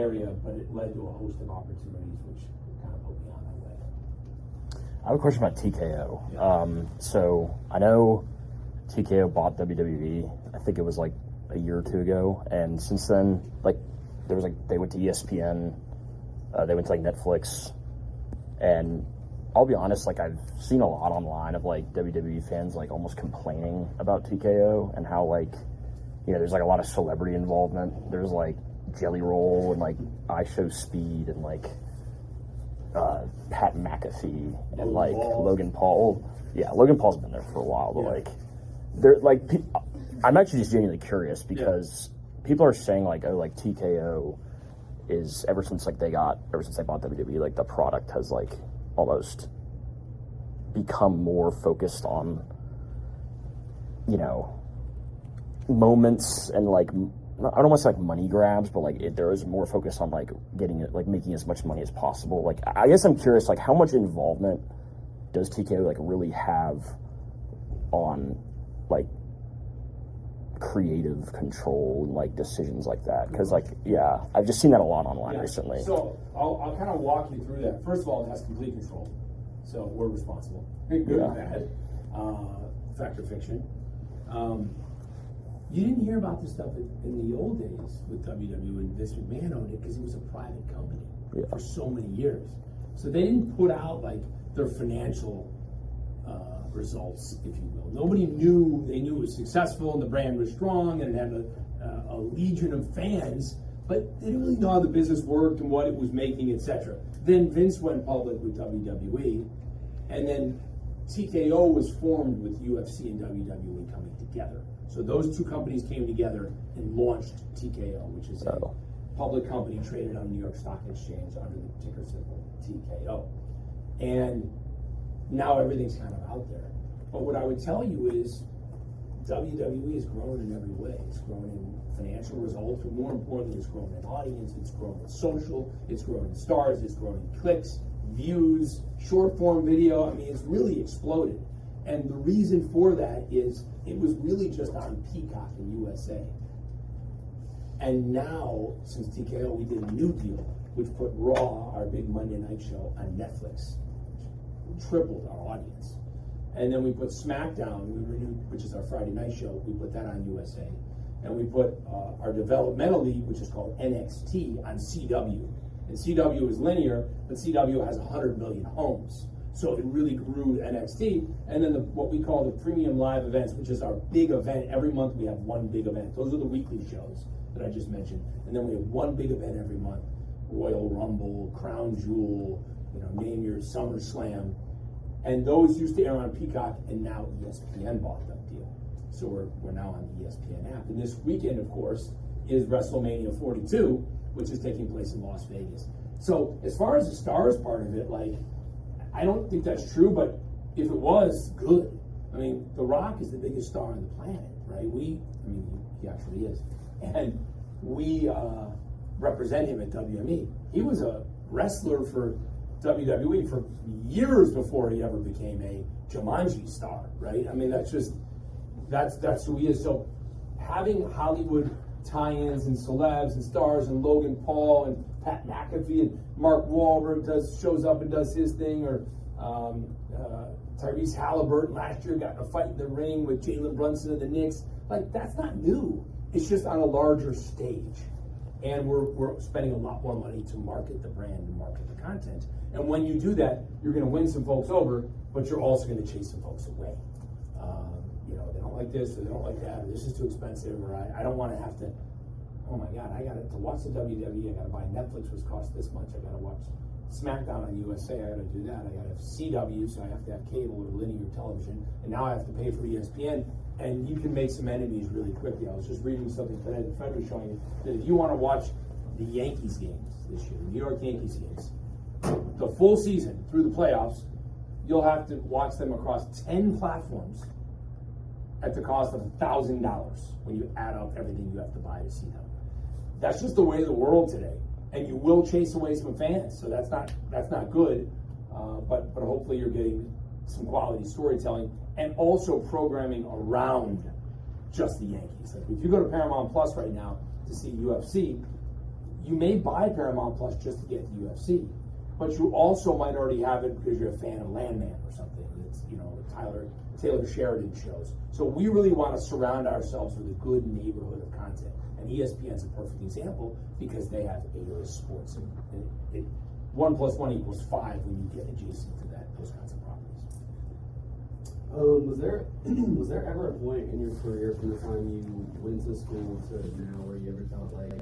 area, but it led to a host of opportunities, which kind of put me on that way. I have a question about TKO. Yeah. So I know TKO bought WWE. I think it was like a year or two ago, and since then, like there was like they went to ESPN, they went to like Netflix, and I'll be honest, like I've seen a lot online of like WWE fans like almost complaining about TKO and how like, you know, there's like a lot of celebrity involvement. There's like Jelly Roll and like I Show Speed and like Pat McAfee and like Logan Paul. Yeah, Logan Paul's been there for a while, but like they're like I'm actually just genuinely curious because people are saying like, oh, like TKO is ever since they bought WWE, like the product has like almost become more focused on, you know, moments and like I don't want to say like money grabs, but like there is more focus on like getting it, like making as much money as possible. Like I guess I'm curious, like how much involvement does TKO like really have on like creative control and like decisions like that? Because like I've just seen that a lot online recently. So I'll kind of walk you through that. First of all, it has complete control, so we're responsible. Good or bad, fact or fiction. You didn't hear about this stuff in the old days with WWE and Vince McMahon owned it because it was a private company for so many years. So they didn't put out like their financial results, if you will. Nobody knew. They knew it was successful and the brand was strong and it had a legion of fans, but they didn't really know how the business worked and what it was making, etc. Then Vince went public with WWE, and then TKO was formed with UFC and WWE coming together. So those two companies came together and launched TKO, which is a public company traded on the New York Stock Exchange under the ticker symbol TKO. And now everything's kind of out there. But what I would tell you is WWE has grown in every way. It's grown in financial results, but more importantly, it's grown in audience, it's grown in social, it's grown in stars, it's grown in clicks, views, short form video. I mean, it's really exploded. And the reason for that is it was really just on Peacock in USA. And now, since TKO, we did a new deal, which put Raw, our big Monday night show, on Netflix. Tripled our audience. And then we put SmackDown, we renewed, which is our Friday night show, we put that on USA. And we put our developmental league, which is called NXT, on CW. And CW is linear, but CW has 100 million homes. So it really grew NXT. And then what we call the premium live events, which is our big event. Every month we have one big event. Those are the weekly shows that I just mentioned. And then we have one big event every month. Royal Rumble, Crown Jewel, name your SummerSlam. And those used to air on Peacock, and now ESPN bought that deal. So we're now on the ESPN app. And this weekend, of course, is WrestleMania 42, which is taking place in Las Vegas. So as far as the stars part of it, like, I don't think that's true, but if it was, good. I mean, The Rock is the biggest star on the planet, right? He actually is. And we represent him at WME. He was a wrestler for WWE for years before he ever became a Jumanji star, right? I mean, that's who he is. So having Hollywood tie-ins and celebs and stars and Logan Paul and Pat McAfee and Mark Wahlberg shows up and does his thing, or Tyrese Halliburton last year got in a fight in the ring with Jalen Brunson of the Knicks. Like, that's not new. It's just on a larger stage. And we're spending a lot more money to market the brand and market the content. And when you do that, you're going to win some folks over, but you're also going to chase some folks away. They don't like this, or they don't like that, or this is too expensive, or I don't want to have to, oh my God, to watch the WWE, I got to buy Netflix, which costs this much. I got to watch SmackDown on USA, I got to do that. I got to have CW, so I have to have cable or linear television. And now I have to pay for ESPN. And you can make some enemies really quickly. I was just reading something today that Fred was showing you, that if you want to watch the Yankees games this year, the New York Yankees games, the full season through the playoffs, you'll have to watch them across 10 platforms at the cost of $1,000 when you add up everything you have to buy to see them. That's just the way of the world today. And you will chase away some fans, so that's not good. But hopefully you're getting some quality storytelling and also programming around just the Yankees. Like if you go to Paramount Plus right now to see UFC, you may buy Paramount Plus just to get the UFC, but you also might already have it because you're a fan of Landman or something. It's, you know, Taylor Sheridan shows. So we really want to surround ourselves with a good neighborhood of content. And ESPN's a perfect example because they have A-list sports. And 1 + 1 = 5 when you get adjacent to those kinds of properties. Was there ever a point in your career from the time you went to school to now where you ever felt like